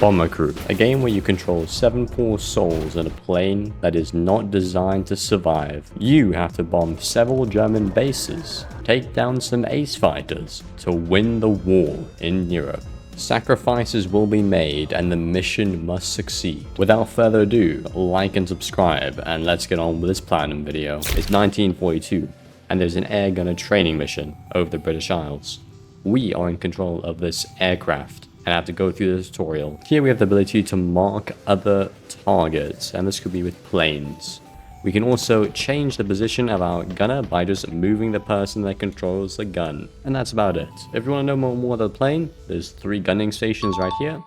Bomber Crew, a game where you control 7 poor souls in a plane that is not designed to survive. You have to bomb several German bases, take down some ace fighters to win the war in Europe. Sacrifices will be made and the mission must succeed. Without further ado, like and subscribe, and let's get on with this platinum video. It's 1942 and there's an air gunner training mission over the British Isles. We are in control of this aircraft and have to go through the tutorial. Here we have the ability to mark other targets, and this could be with planes. We can also change the position of our gunner by just moving the person that controls the gun. And that's about it. If you want to know more about the plane, there's 3 gunning stations right here.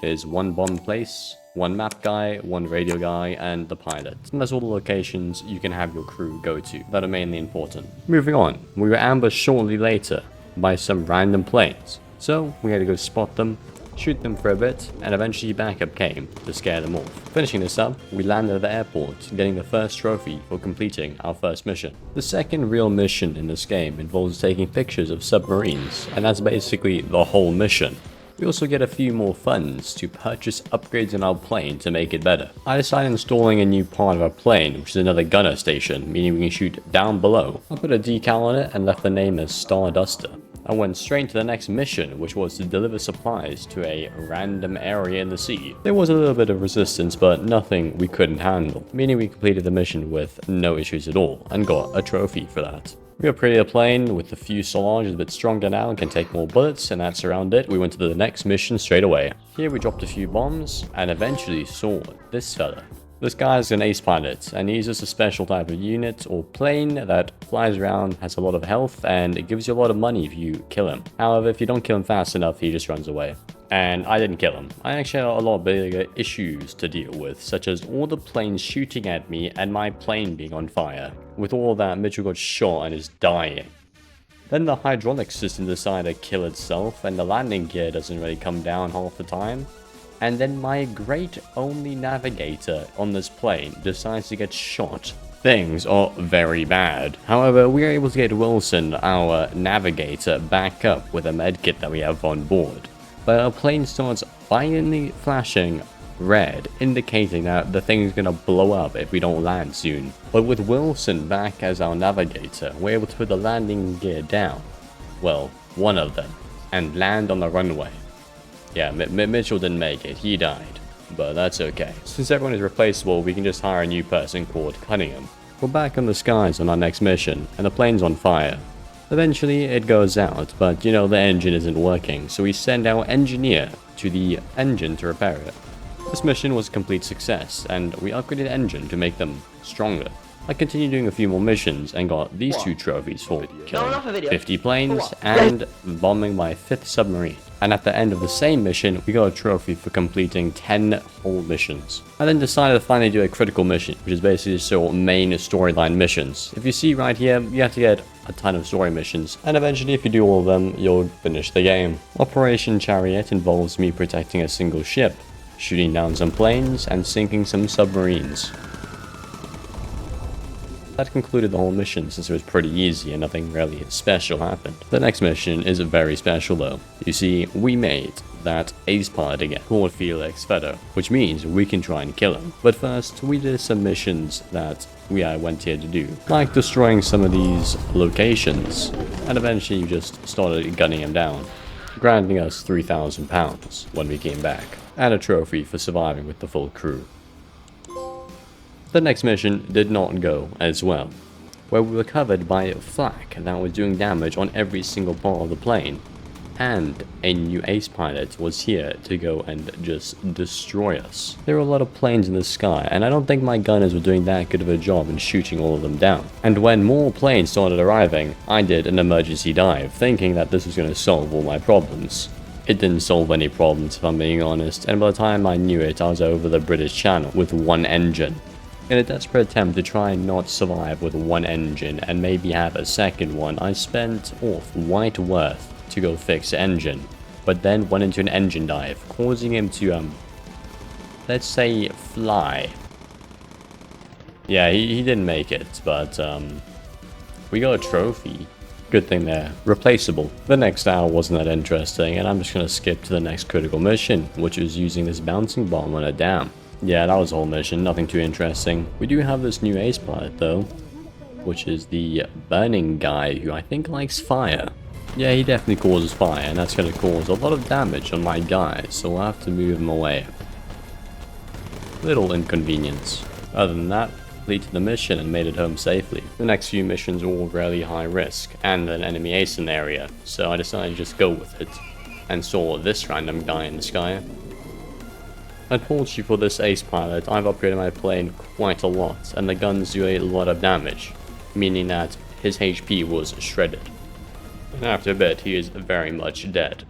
There's 1 bomb place, 1 map guy, 1 radio guy, and the pilot. And that's all the locations you can have your crew go to that are mainly important. Moving on, we were ambushed shortly later by some random planes. So we had to go spot them, shoot them for a bit, and eventually backup came to scare them off. Finishing this up, we landed at the airport, getting the first trophy for completing our first mission. The second real mission in this game involves taking pictures of submarines, and that's basically the whole mission. We also get a few more funds to purchase upgrades in our plane to make it better. I decided installing a new part of our plane, which is another gunner station, meaning we can shoot down below. I put a decal on it and left the name as Starduster. I went straight to the next mission, which was to deliver supplies to a random area in the sea. There was a little bit of resistance, but nothing we couldn't handle, meaning we completed the mission with no issues at all, and got a trophy for that. We upgraded the plane with the fuselage, is a bit stronger now and can take more bullets, and that's around it. We went to the next mission straight away. Here we dropped a few bombs, and eventually saw this fella. This guy's an ace pilot, and he's just a special type of unit or plane that flies around, has a lot of health, and it gives you a lot of money if you kill him. However, if you don't kill him fast enough, he just runs away. And I didn't kill him. I actually had a lot bigger issues to deal with, such as all the planes shooting at me and my plane being on fire. With all that, Mitchell got shot and is dying. Then the hydraulic system decided to kill itself, and the landing gear doesn't really come down half the time. And then my great only navigator on this plane decides to get shot. Things are very bad. However, we are able to get Wilson, our navigator, back up with a medkit that we have on board. But our plane starts violently flashing red, indicating that the thing is going to blow up if we don't land soon. But with Wilson back as our navigator, we're able to put the landing gear down. Well, one of them. And land on the runway. Yeah, Mitchell didn't make it, he died, but that's okay. Since everyone is replaceable, we can just hire a new person called Cunningham. We're back on the skies on our next mission, and the plane's on fire. Eventually, it goes out, but you know, the engine isn't working, so we send our engineer to the engine to repair it. This mission was a complete success, and we upgraded the engine to make them stronger. I continued doing a few more missions and got these 2 trophies for killing 50 planes and bombing my 5th submarine. And at the end of the same mission, we got a trophy for completing 10 whole missions. I then decided to finally do a critical mission, which is basically just your main storyline missions. If you see right here, you have to get a ton of story missions, and eventually if you do all of them, you'll finish the game. Operation Chariot involves me protecting a single ship, shooting down some planes, and sinking some submarines. That concluded the whole mission since it was pretty easy and nothing really special happened. The next mission is very special though. You see, we made that ace pilot again, called Felix Fedor, which means we can try and kill him. But first, we did some missions that we went here to do, like destroying some of these locations, and eventually you just started gunning him down, granting us £3,000 when we came back, and a trophy for surviving with the full crew. The next mission did not go as well, where we were covered by flak that was doing damage on every single part of the plane, and a new ace pilot was here to go and just destroy us. There were a lot of planes in the sky, and I don't think my gunners were doing that good of a job in shooting all of them down. And when more planes started arriving, I did an emergency dive, thinking that this was going to solve all my problems. It didn't solve any problems if I'm being honest, and by the time I knew it, I was over the British Channel with 1 engine. In a desperate attempt to try and not survive with 1 engine and maybe have a second one, I spent off Whiteworth to go fix the engine, but then went into an engine dive, causing him to, let's say, fly. Yeah, he didn't make it, but, we got a trophy Good thing they're replaceable. The next hour wasn't that interesting, and I'm just gonna skip to the next critical mission, which is using this bouncing bomb on a dam. Yeah, that was the whole mission, nothing too interesting. We do have this new ace pilot though, which is the burning guy who I think likes fire. Yeah, he definitely causes fire, and that's gonna cause a lot of damage on my guys, so we'll have to move him away. Little inconvenience. Other than that, completed the mission and made it home safely. The next few missions were all really high risk, and an enemy ace in the area, so I decided to just go with it, and saw this random guy in the sky. Unfortunately for this ace pilot, I've upgraded my plane quite a lot, and the guns do a lot of damage, meaning that his HP was shredded. And after a bit, he is very much dead.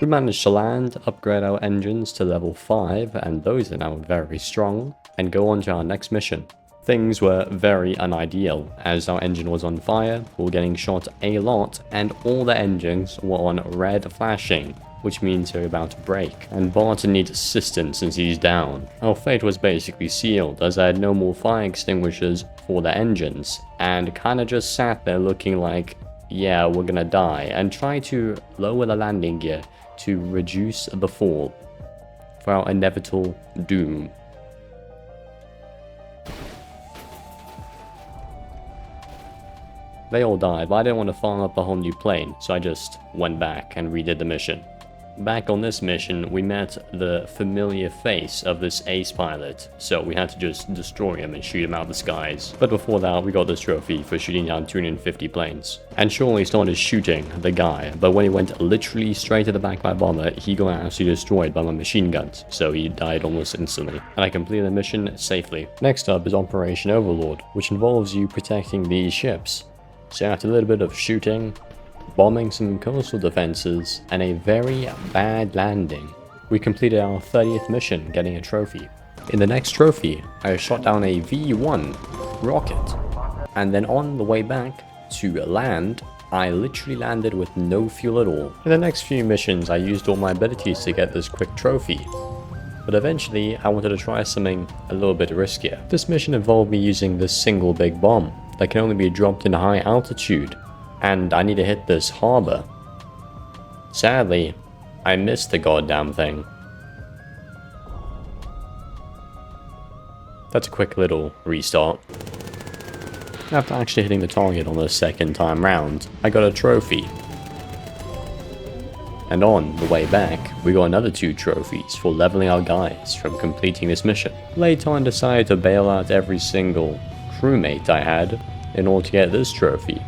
We managed to land, upgrade our engines to level 5, and those are now very strong, and go on to our next mission. Things were very unideal, as our engine was on fire, we were getting shot a lot, and all the engines were on red flashing, which means they're about to break, and Barton needs assistance since he's down. Our fate was basically sealed, as I had no more fire extinguishers for the engines, and kinda just sat there looking like, yeah, we're gonna die, and try to lower the landing gear to reduce the fall for our inevitable doom. They all died, but I didn't want to farm up a whole new plane, so I just went back and redid the mission. Back on this mission, we met the familiar face of this ace pilot, so we had to just destroy him and shoot him out of the skies. But before that, we got this trophy for shooting down 250 planes. And Shirley started shooting the guy, but when he went literally straight to the back of my bomber, he got absolutely destroyed by my machine guns, so he died almost instantly. And I completed the mission safely. Next up is Operation Overlord, which involves you protecting these ships. So after a little bit of shooting, bombing some coastal defenses, and a very bad landing, we completed our 30th mission, getting a trophy. In the next trophy, I shot down a V1 rocket, and then on the way back to land, I literally landed with no fuel at all. In the next few missions, I used all my abilities to get this quick trophy, but eventually I wanted to try something a little bit riskier. This mission involved me using this single big bomb that can only be dropped in high altitude, and I need to hit this harbor. Sadly, I missed the goddamn thing. That's a quick little restart. After actually hitting the target on the second time round, I got a trophy. And on the way back, we got another 2 trophies for leveling our guys from completing this mission. Later on, I decided to bail out every single crewmate I had in order to get this trophy.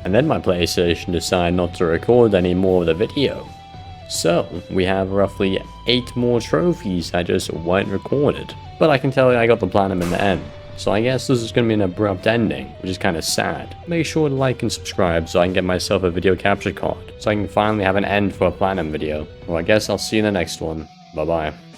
And then my PlayStation decided not to record any more of the video. So, we have roughly 8 more trophies that just weren't recorded. But I can tell you I got the platinum in the end. So I guess this is going to be an abrupt ending, which is kind of sad. Make sure to like and subscribe so I can get myself a video capture card, so I can finally have an end for a platinum video. Well, I guess I'll see you in the next one. Bye bye.